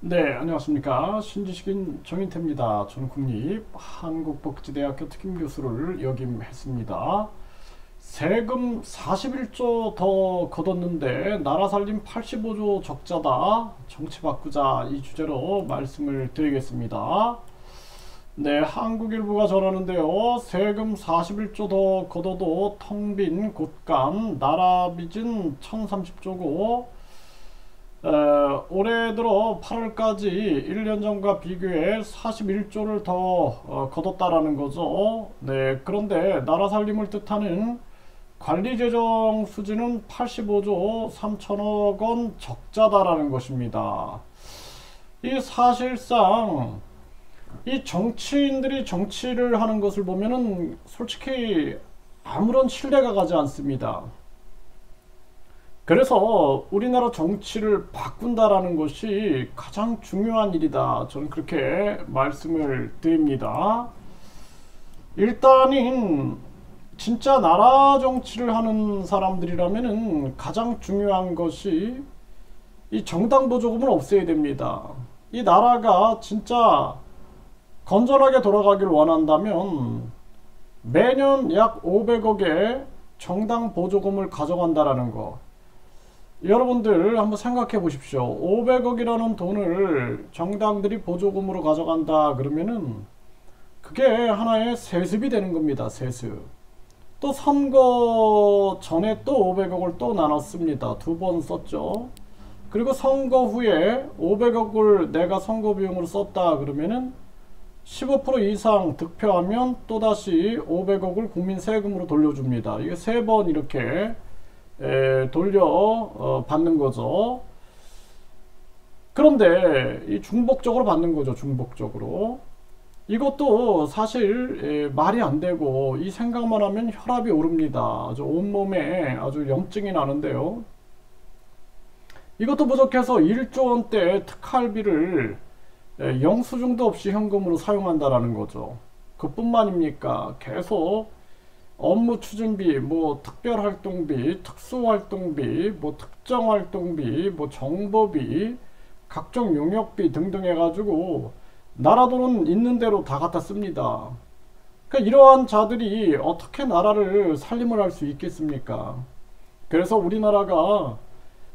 네, 안녕하십니까. 신지식인 정인태입니다. 저는 국립한국복지대학교 특임교수를 역임했습니다. 세금 41조 더 걷었는데 나라 살림 85조 적자다. 정치 바꾸자, 이 주제로 말씀을 드리겠습니다. 네, 한국일보가 전하는데요. 세금 41조 더 걷어도 텅 빈 곶감, 나라 빚은 1030조고 올해 들어 8월까지 1년 전과 비교해 41조를 더 거뒀다라는 거죠. 네, 그런데 나라 살림을 뜻하는 관리재정 수지는 85조 3천억 원 적자다라는 것입니다. 이 사실상 이 정치인들이 정치를 하는 것을 보면은 솔직히 아무런 신뢰가 가지 않습니다. 그래서 우리나라 정치를 바꾼다라는 것이 가장 중요한 일이다. 저는 그렇게 말씀을 드립니다. 일단은 진짜 나라 정치를 하는 사람들이라면은 가장 중요한 것이 이 정당 보조금을 없애야 됩니다. 이 나라가 진짜 건전하게 돌아가길 원한다면 매년 약 500억의 정당 보조금을 가져간다라는 거. 여러분들 한번 생각해 보십시오. 500억이라는 돈을 정당들이 보조금으로 가져간다 그러면은 그게 하나의 세습이 되는 겁니다. 세습. 또 선거 전에 또 500억을 또 나눴습니다. 두 번 썼죠. 그리고 선거 후에 500억을 내가 선거 비용으로 썼다 그러면은 15% 이상 득표하면 또다시 500억을 국민 세금으로 돌려줍니다. 이게 세 번 이렇게 돌려 받는 거죠. 그런데 이 중복적으로 받는 거죠. 중복적으로. 이것도 사실 말이 안 되고 이 생각만 하면 혈압이 오릅니다. 아주 온몸에 아주 염증이 나는데요. 이것도 부족해서 1조 원대 특할비를 영수증도 없이 현금으로 사용한다라는 거죠. 그뿐만입니까? 계속 업무 추진비, 뭐 특별활동비, 특수활동비, 뭐 특정활동비, 뭐 정보비, 각종 용역비 등등 해가지고 나라 돈은 있는 대로 다 갖다 씁니다. 그러니까 이러한 자들이 어떻게 나라를 살림을 할 수 있겠습니까? 그래서 우리나라가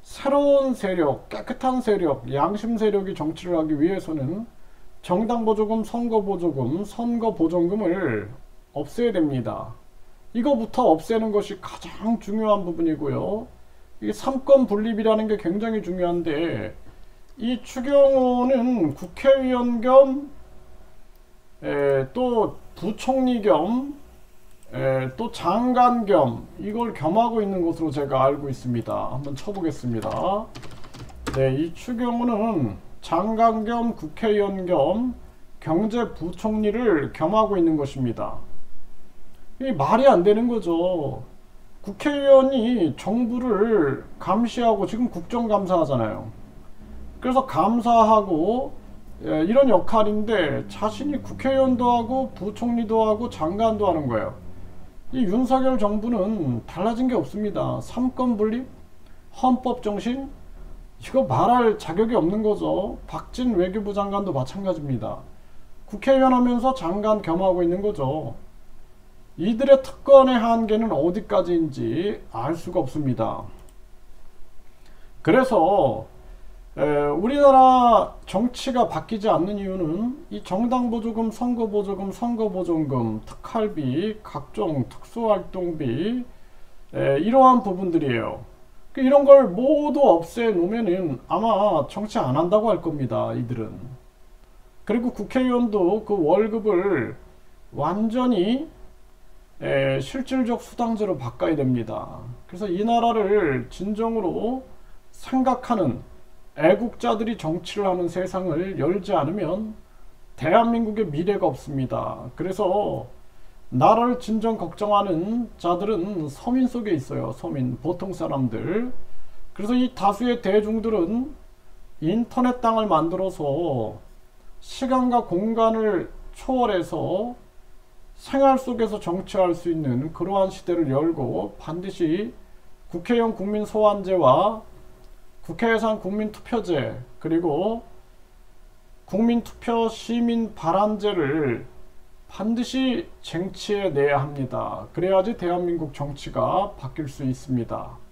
새로운 세력, 깨끗한 세력, 양심 세력이 정치를 하기 위해서는 정당보조금, 선거보조금, 선거보전금을 없애야 됩니다. 이거부터 없애는 것이 가장 중요한 부분이고요. 이게 삼권 분립이라는 게 굉장히 중요한데 이 추경호는 국회의원 겸 또 부총리 겸 또 장관 겸 이걸 겸하고 있는 것으로 제가 알고 있습니다. 한번 쳐보겠습니다. 네, 이 추경호는 장관 겸 국회의원 겸 경제부총리를 겸하고 있는 것입니다. 이 말이 안 되는 거죠. 국회의원이 정부를 감시하고 지금 국정감사 하잖아요. 그래서 감사하고 이런 역할인데 자신이 국회의원도 하고 부총리도 하고 장관도 하는 거예요. 이 윤석열 정부는 달라진 게 없습니다. 삼권 분립, 헌법 정신, 이거 말할 자격이 없는 거죠. 박진 외교부 장관도 마찬가지입니다. 국회의원 하면서 장관 겸하고 있는 거죠. 이들의 특권의 한계는 어디까지인지 알 수가 없습니다. 그래서 우리나라 정치가 바뀌지 않는 이유는 이 정당보조금, 선거보조금, 선거보전금, 특할비, 각종 특수활동비 이러한 부분들이에요. 이런 걸 모두 없애 놓으면은 아마 정치 안 한다고 할 겁니다. 이들은. 그리고 국회의원도 그 월급을 완전히 실질적 수당제로 바꿔야 됩니다. 그래서 이 나라를 진정으로 생각하는 애국자들이 정치를 하는 세상을 열지 않으면 대한민국의 미래가 없습니다. 그래서 나라를 진정 걱정하는 자들은 서민 속에 있어요. 서민, 보통 사람들. 그래서 이 다수의 대중들은 인터넷 땅을 만들어서 시간과 공간을 초월해서 생활 속에서 정치할 수 있는 그러한 시대를 열고 반드시 국회의원 국민소환제와 국회 예산 국민투표제 그리고 국민투표 시민 발안제를 반드시 쟁취해 내야 합니다. 그래야지 대한민국 정치가 바뀔 수 있습니다.